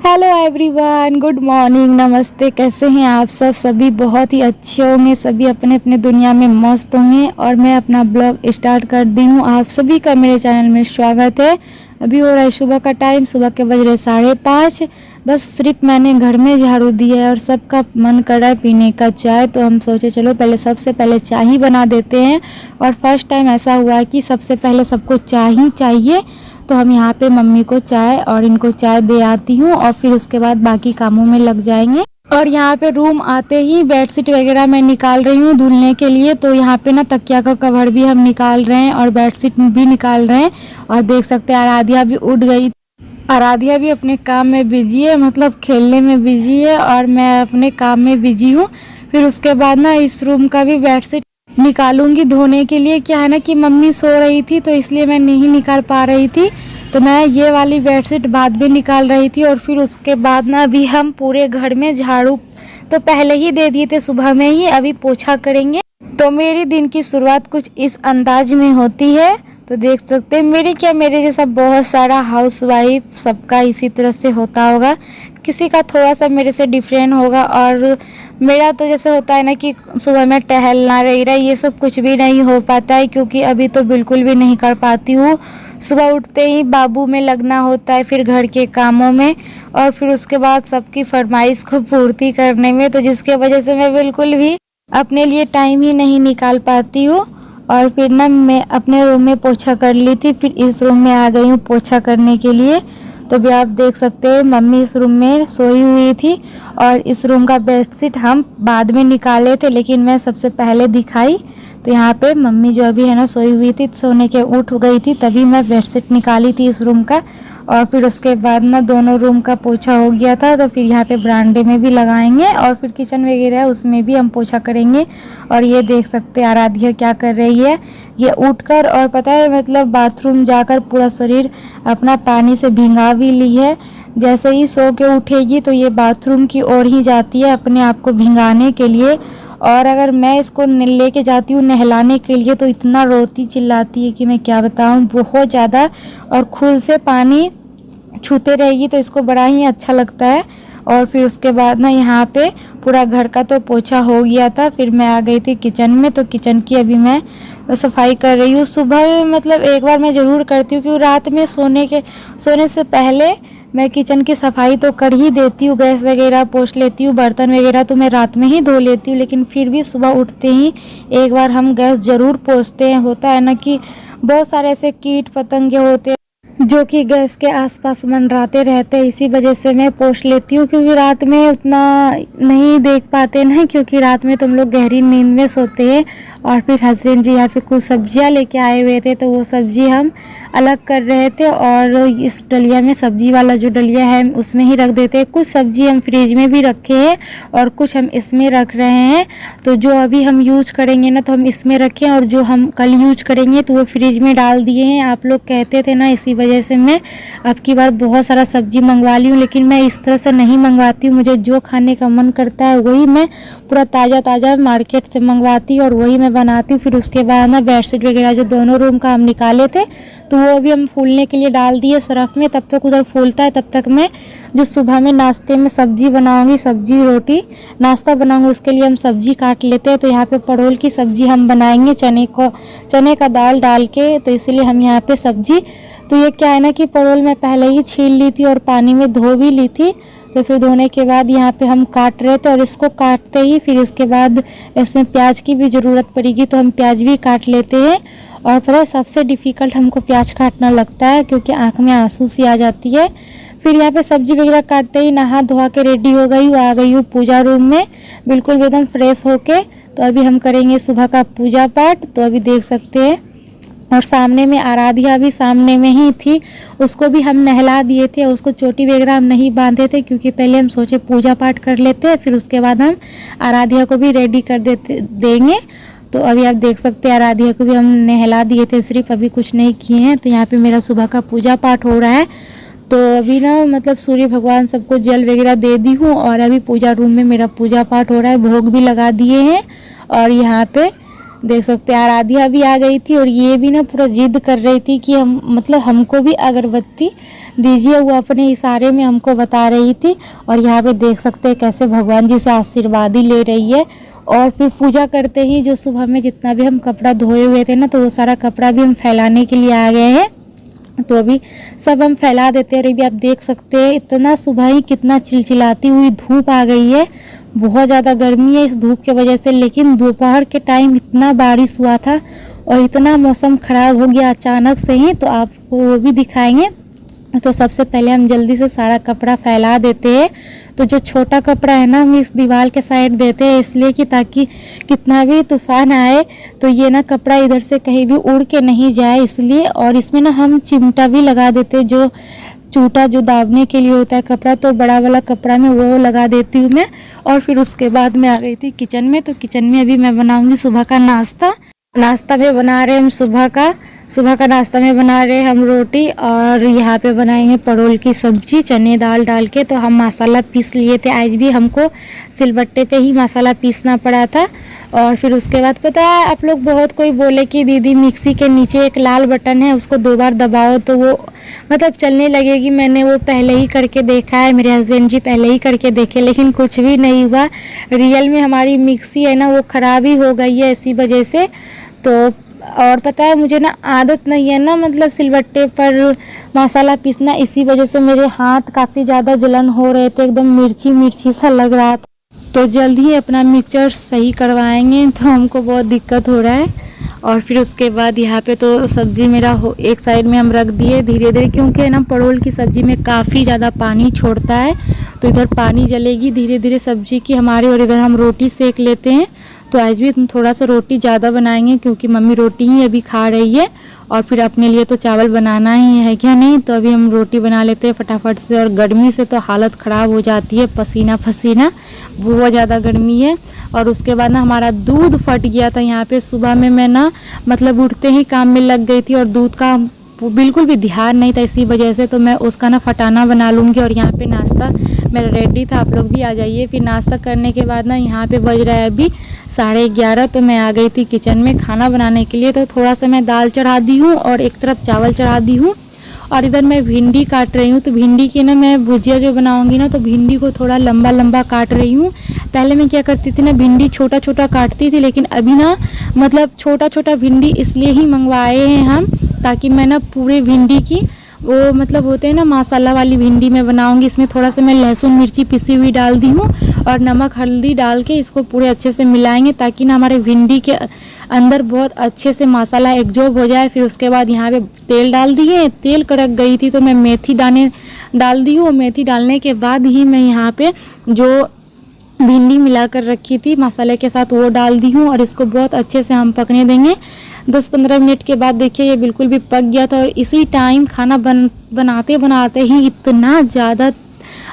Hello everyone, good morning, नमस्ते। कैसे हैं आप सब? सभी बहुत ही अच्छे होंगे, सभी अपने अपने दुनिया में मस्त होंगे। और मैं अपना ब्लॉग स्टार्ट कर दी हूँ। आप सभी का मेरे चैनल में स्वागत है। अभी हो रहा है सुबह का टाइम, सुबह के बज रहे 5:30। बस सिर्फ मैंने घर में झाड़ू दिया है और सबका मन कर रहा है पीने का चाय। तो हम सोचे चलो पहले सबसे पहले चाय ही बना देते हैं। और फर्स्ट टाइम ऐसा हुआ है कि सबसे पहले सबको चाय ही चाहिए। तो हम यहाँ पे मम्मी को चाय और इनको चाय दे आती हूँ और फिर उसके बाद बाकी कामों में लग जाएंगे। और यहाँ पे रूम आते ही बेडशीट वगैरह मैं निकाल रही हूँ धुलने के लिए। तो यहाँ पे ना तकिया का कवर भी हम निकाल रहे हैं और बेडशीट भी निकाल रहे हैं। और देख सकते हैं आराध्या भी उठ गई। आराध्या भी अपने काम में बिजी है, मतलब खेलने में बिजी है और मैं अपने काम में बिजी हूँ। फिर उसके बाद ना इस रूम का भी बेडशीट निकालूंगी धोने के लिए। क्या है ना कि मम्मी सो रही थी तो इसलिए मैं नहीं निकाल पा रही थी। तो मैं ये वाली बेडशीट बाद में निकाल रही थी। और फिर उसके बाद ना अभी हम पूरे घर में झाड़ू तो पहले ही दे दिए थे सुबह में ही, अभी पोछा करेंगे। तो मेरी दिन की शुरुआत कुछ इस अंदाज में होती है। तो देख सकते हैं मेरे जैसा बहुत सारा हाउसवाइफ सबका इसी तरह से होता होगा। किसी का थोड़ा सा मेरे से डिफरेंट होगा। और मेरा तो जैसे होता है ना कि सुबह में टहलना वगैरह ये सब कुछ भी नहीं हो पाता है, क्योंकि अभी तो बिल्कुल भी नहीं कर पाती हूँ। सुबह उठते ही बाबू में लगना होता है, फिर घर के कामों में और फिर उसके बाद सबकी फरमाइश को पूर्ति करने में। तो जिसके वजह से मैं बिल्कुल भी अपने लिए टाइम ही नहीं निकाल पाती हूँ। और फिर ना मैं अपने रूम में पोछा कर ली थी, फिर इस रूम में आ गई हूँ पोछा करने के लिए। तो भी आप देख सकते हैं मम्मी इस रूम में सोई हुई थी और इस रूम का बेडशीट हम बाद में निकाले थे, लेकिन मैं सबसे पहले दिखाई। तो यहाँ पे मम्मी जो अभी है ना सोई हुई थी, सोने के उठ गई थी, तभी मैं बेडशीट निकाली थी इस रूम का। और फिर उसके बाद ना दोनों रूम का पोछा हो गया था। तो फिर यहाँ पे बरामदे में भी लगाएंगे और फिर किचन वगैरह है उसमें भी हम पोछा करेंगे। और ये देख सकते हैं आराध्या क्या कर रही है, ये उठकर और पता है मतलब बाथरूम जाकर पूरा शरीर अपना पानी से भिंगा भी ली है। जैसे ही सो के उठेगी तो ये बाथरूम की ओर ही जाती है अपने आप को भिंगाने के लिए। और अगर मैं इसको लेके जाती हूँ नहलाने के लिए तो इतना रोती चिल्लाती है कि मैं क्या बताऊँ, बहुत ज़्यादा। और खुद से पानी छूते रहेगी तो इसको बड़ा ही अच्छा लगता है। और फिर उसके बाद ना यहाँ पे पूरा घर का तो पोछा हो गया था। फिर मैं आ गई थी किचन में, तो किचन की अभी मैं सफाई कर रही हूँ। सुबह मतलब एक बार मैं ज़रूर करती हूँ, क्योंकि रात में सोने से पहले मैं किचन की सफाई तो कर ही देती हूँ, गैस वगैरह पोंछ लेती हूँ, बर्तन वगैरह तो मैं रात में ही धो लेती हूँ। लेकिन फिर भी सुबह उठते ही एक बार हम गैस ज़रूर पोंछते हैं। होता है ना कि बहुत सारे ऐसे कीट पतंगे होते हैं जो कि गैस के आसपास मंडराते रहते हैं, इसी वजह से मैं पोंछ लेती हूँ। क्योंकि रात में उतना नहीं देख पाते ना, क्योंकि रात में तुम लोग गहरी नींद में सोते हैं। और फिर हस्बैंड जी यहाँ पे कुछ सब्जियाँ लेके आए हुए थे, तो वो सब्जी हम अलग कर रहे थे। और इस डलिया में सब्जी वाला जो डलिया है उसमें ही रख देते हैं। कुछ सब्जी हम फ्रिज में भी रखे हैं और कुछ हम इसमें रख रहे हैं। तो जो अभी हम यूज करेंगे ना तो हम इसमें रखें, और जो हम कल यूज करेंगे तो वो फ्रिज में डाल दिए हैं। आप लोग कहते थे ना, इसी वजह से मैं अब की बार बहुत सारा सब्जी मंगवा ली हूँ। लेकिन मैं इस तरह से नहीं मंगवाती हूँ, मुझे जो खाने का मन करता है वही मैं पूरा ताज़ा मार्केट से मंगवाती हूँ और वही मैं बनाती हूँ। फिर उसके बाद ना बेडशीट वगैरह जो दोनों रूम का हम निकाले थे तो वो अभी हम फूलने के लिए डाल दिए सरफ में। तब तक उधर फूलता है, तब तक मैं जो सुबह में नाश्ते में सब्जी बनाऊंगी, सब्जी रोटी नाश्ता बनाऊंगी, उसके लिए हम सब्जी काट लेते हैं। तो यहाँ पे परवल की सब्जी हम बनाएंगे चने का दाल डाल के, तो इसलिए हम यहाँ पे सब्जी। तो ये क्या है ना कि परवल मैं पहले ही छील ली थी और पानी में धो भी ली थी। तो फिर धोने के बाद यहाँ पे हम काट रहे थे, और इसको काटते ही फिर इसके बाद इसमें प्याज की भी ज़रूरत पड़ेगी, तो हम प्याज भी काट लेते हैं। और पता है सबसे डिफ़िकल्ट हमको प्याज काटना लगता है, क्योंकि आँख में आंसू सी आ जाती है। फिर यहाँ पे सब्जी वगैरह काटते ही नहा धोआ के रेडी हो गई हूँ, आ गई हूँ पूजा रूम में बिल्कुल एकदम फ्रेश होके। तो अभी हम करेंगे सुबह का पूजा पाठ। तो अभी देख सकते हैं, और सामने में आराध्या भी सामने में ही थी, उसको भी हम नहला दिए थे। उसको चोटी वगैरह हम नहीं बांधे थे, क्योंकि पहले हम सोचे पूजा पाठ कर लेते हैं, फिर उसके बाद हम आराध्या को भी रेडी कर देंगे। तो अभी आप देख सकते हैं आराध्या को भी हम नहला दिए थे, सिर्फ अभी कुछ नहीं किए हैं। तो यहाँ पे मेरा सुबह का पूजा पाठ हो रहा है। तो अभी ना मतलब सूर्य भगवान सबको जल वगैरह दे दी हूँ, और अभी पूजा रूम में मेरा पूजा पाठ हो रहा है, भोग भी लगा दिए हैं। और यहाँ पे देख सकते हैं आराध्या भी आ गई थी और ये भी ना पूरा जिद कर रही थी कि हम मतलब हमको भी अगरबत्ती दीजिए, वो अपने इशारे में हमको बता रही थी। और यहाँ पे देख सकते हैं कैसे भगवान जी से आशीर्वाद ही ले रही है। और फिर पूजा करते ही जो सुबह में जितना भी हम कपड़ा धोए हुए थे ना, तो वो सारा कपड़ा भी हम फैलाने के लिए आ गए हैं। तो अभी सब हम फैला देते हैं। और अभी आप देख सकते हैं इतना सुबह ही कितना चिलचिलाती हुई धूप आ गई है। बहुत ज़्यादा गर्मी है इस धूप की वजह से, लेकिन दोपहर के टाइम इतना बारिश हुआ था और इतना मौसम ख़राब हो गया अचानक से ही, तो आपको वो भी दिखाएंगे। तो सबसे पहले हम जल्दी से सारा कपड़ा फैला देते हैं। तो जो छोटा कपड़ा है ना, हम इस दीवार के साइड देते हैं इसलिए कि ताकि कितना भी तूफान आए तो ये ना कपड़ा इधर से कहीं भी उड़ के नहीं जाए इसलिए। और इसमें ना हम चिमटा भी लगा देते हैं, जो चूटा जो दाबने के लिए होता है कपड़ा, तो बड़ा वाला कपड़ा में वो लगा देती हूँ मैं। और फिर उसके बाद मैं आ गई थी किचन में। तो किचन में अभी मैं बनाऊँगी सुबह का नाश्ता में बना रहे हम सुबह का नाश्ता में बना रहे हम रोटी, और यहाँ पे बनाएंगे परोल की सब्जी चने दाल डाल के। तो हम मसाला पीस लिए थे, आज भी हमको सिलबट्टे पे ही मसाला पीसना पड़ा था। और फिर उसके बाद पता है आप लोग बहुत कोई बोले कि दीदी मिक्सी के नीचे एक लाल बटन है, उसको 2 बार दबाओ तो वो मतलब चलने लगेगी। मैंने वो पहले ही करके देखा है, मेरे हस्बैंड जी पहले ही करके देखे, लेकिन कुछ भी नहीं हुआ। रियल में हमारी मिक्सी है ना वो ख़राब ही हो गई है इसी वजह से। तो और पता है मुझे ना आदत नहीं है ना मतलब सिलबट्टे पर मसाला पीसना, इसी वजह से मेरे हाथ काफ़ी ज़्यादा जलन हो रहे थे, एकदम मिर्ची सा लग रहा था। तो जल्द ही अपना मिक्सचर सही करवाएंगे, तो हमको बहुत दिक्कत हो रहा है। और फिर उसके बाद यहाँ पे तो सब्ज़ी मेरा एक साइड में हम रख दिए धीरे धीरे, क्योंकि ना परोल की सब्ज़ी में काफ़ी ज़्यादा पानी छोड़ता है, तो इधर पानी जलेगी धीरे धीरे सब्ज़ी की हमारी। और इधर हम रोटी सेक लेते हैं। तो आज भी थोड़ा सा रोटी ज़्यादा बनाएंगे क्योंकि मम्मी रोटी ही अभी खा रही है, और फिर अपने लिए तो चावल बनाना ही है क्या नहीं। तो अभी हम रोटी बना लेते हैं फटाफट से। और गर्मी से तो हालत ख़राब हो जाती है, पसीना बहुत ज़्यादा गर्मी है। और उसके बाद ना हमारा दूध फट गया था यहाँ पे सुबह में, मैं ना मतलब उठते ही काम में लग गई थी और दूध का बिल्कुल भी ध्यान नहीं था, इसी वजह से तो मैं उसका ना फटाना बना लूँगी। और यहाँ पे नाश्ता मेरा रेडी था, आप लोग भी आ जाइए। फिर नाश्ता करने के बाद ना यहाँ पे बज रहा है अभी 11:30, तो मैं आ गई थी किचन में खाना बनाने के लिए। तो थोड़ा सा मैं दाल चढ़ा दी हूँ और एक तरफ चावल चढ़ा दी हूँ। और इधर मैं भिंडी काट रही हूँ। तो भिंडी की ना मैं भुजिया जो बनाऊँगी ना, तो भिंडी को थोड़ा लंबा लंबा काट रही हूँ। पहले मैं क्या करती थी ना, भिंडी छोटा छोटा काटती थी, लेकिन अभी ना मतलब छोटा छोटा भिंडी इसलिए ही मंगवाए हैं हम, ताकि मैं ना पूरे भिंडी की वो मतलब होते हैं ना मसाला वाली भिंडी में बनाऊंगी। इसमें थोड़ा सा मैं लहसुन मिर्ची पिसी हुई डाल दी हूँ और नमक हल्दी डाल के इसको पूरे अच्छे से मिलाएंगे, ताकि ना हमारे भिंडी के अंदर बहुत अच्छे से मसाला एकजोब हो जाए। फिर उसके बाद यहाँ पे तेल डाल दिए, तेल कड़क गई थी तो मैं मेथी दाने डाल दी हूँ। मेथी डालने के बाद ही मैं यहाँ पे जो भिंडी मिलाकर रखी थी मसाले के साथ वो डाल दी हूँ, और इसको बहुत अच्छे से हम पकने देंगे। 10-15 मिनट के बाद देखिए ये बिल्कुल भी पक गया था। और इसी टाइम खाना बनाते बनाते ही इतना ज़्यादा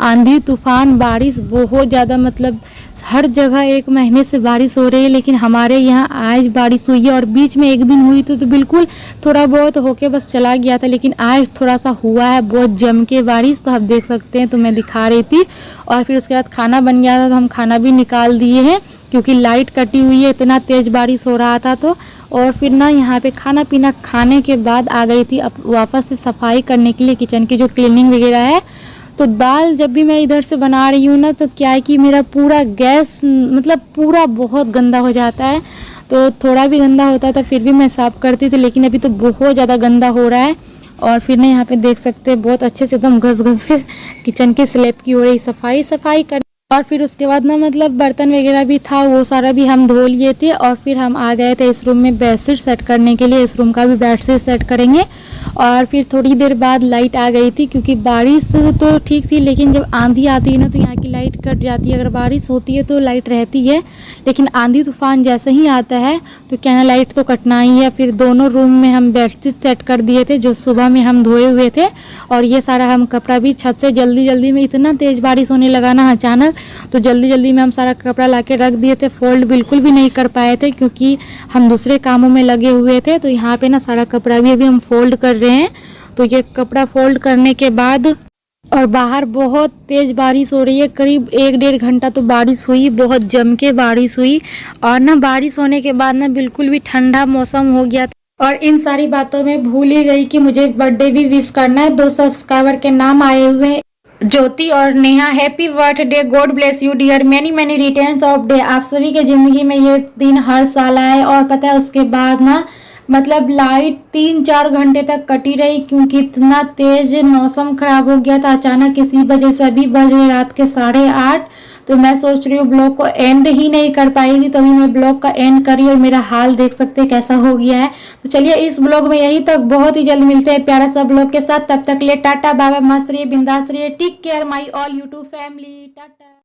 आंधी तूफान बारिश, बहुत ज़्यादा मतलब हर जगह 1 महीने से बारिश हो रही है, लेकिन हमारे यहाँ आज बारिश हुई है। और बीच में एक दिन हुई तो बिल्कुल थोड़ा बहुत होके बस चला गया था, लेकिन आज थोड़ा सा हुआ है बहुत जम के बारिश। तो आप देख सकते हैं, तो मैं दिखा रही थी। और फिर उसके बाद खाना बन गया था, तो हम खाना भी निकाल दिए हैं क्योंकि लाइट कटी हुई है, इतना तेज़ बारिश हो रहा था। तो और फिर ना यहाँ पे खाना पीना खाने के बाद आ गई थी अब वापस से सफाई करने के लिए, किचन की जो क्लीनिंग वगैरह है। तो दाल जब भी मैं इधर से बना रही हूँ ना, तो क्या है कि मेरा पूरा गैस मतलब पूरा बहुत गंदा हो जाता है। तो थोड़ा भी गंदा होता था फिर भी मैं साफ़ करती थी, लेकिन अभी तो बहुत ज़्यादा गंदा हो रहा है। और फिर ना यहाँ पे देख सकते हैं बहुत अच्छे से एकदम घस के किचन के स्लैब की हो रही सफाई कर। और फिर उसके बाद ना मतलब बर्तन वगैरह भी था, वो सारा भी हम धो लिए थे। और फिर हम आ गए थे इस रूम में बेडशीट सेट करने के लिए, इस रूम का भी बेडशीट सेट करेंगे। और फिर थोड़ी देर बाद लाइट आ गई थी, क्योंकि बारिश तो ठीक थी, लेकिन जब आंधी आती है ना तो यहाँ की लाइट कट जाती है। अगर बारिश होती है तो लाइट रहती है, लेकिन आंधी तूफान जैसे ही आता है तो क्या है लाइट तो कटना ही है। फिर दोनों रूम में हम बेडशीट सेट कर दिए थे जो सुबह में हम धोए हुए थे। और ये सारा हम कपड़ा भी छत से जल्दी में, इतना तेज़ बारिश होने लगा ना अचानक, तो जल्दी में हम सारा कपड़ा लाके रख दिए थे। फोल्ड बिल्कुल भी नहीं कर पाए थे क्योंकि हम दूसरे कामों में लगे हुए थे। तो यहाँ पे ना सारा कपड़ा भी अभी हम फोल्ड कर रहे हैं। तो ये कपड़ा फोल्ड करने के बाद और बाहर बहुत तेज बारिश हो रही है, करीब 1-1.5 घंटा तो बारिश हुई, बहुत जम के बारिश हुई। और ना बारिश होने के बाद ना बिल्कुल भी ठंडा मौसम हो गया था। और इन सारी बातों में भूल ही गई कि मुझे बर्थडे भी विश करना है। 2 सब्सक्राइबर के नाम आए हुए हैं, ज्योति और Neha. Happy birthday, God bless you dear, many many returns of day. आप सभी के ज़िंदगी में ये दिन हर साल आए। और पता है उसके बाद ना मतलब लाइट 3-4 घंटे तक कटी रही, क्योंकि इतना तेज मौसम खराब हो गया था अचानक किसी वजह से। अभी बज रहे रात के 8:30। तो मैं सोच रही हूँ ब्लॉग को एंड ही नहीं कर पाई थी, तो अभी मैं ब्लॉग का एंड करी और मेरा हाल देख सकते हैं कैसा हो गया है। तो चलिए इस ब्लॉग में यही तक, बहुत ही जल्द मिलते हैं प्यारा सा ब्लॉग के साथ। तब तक ले टाटा बाय बाय, मस्त रहिए, बिंदास रहिए, take care my all YouTube family, Tata.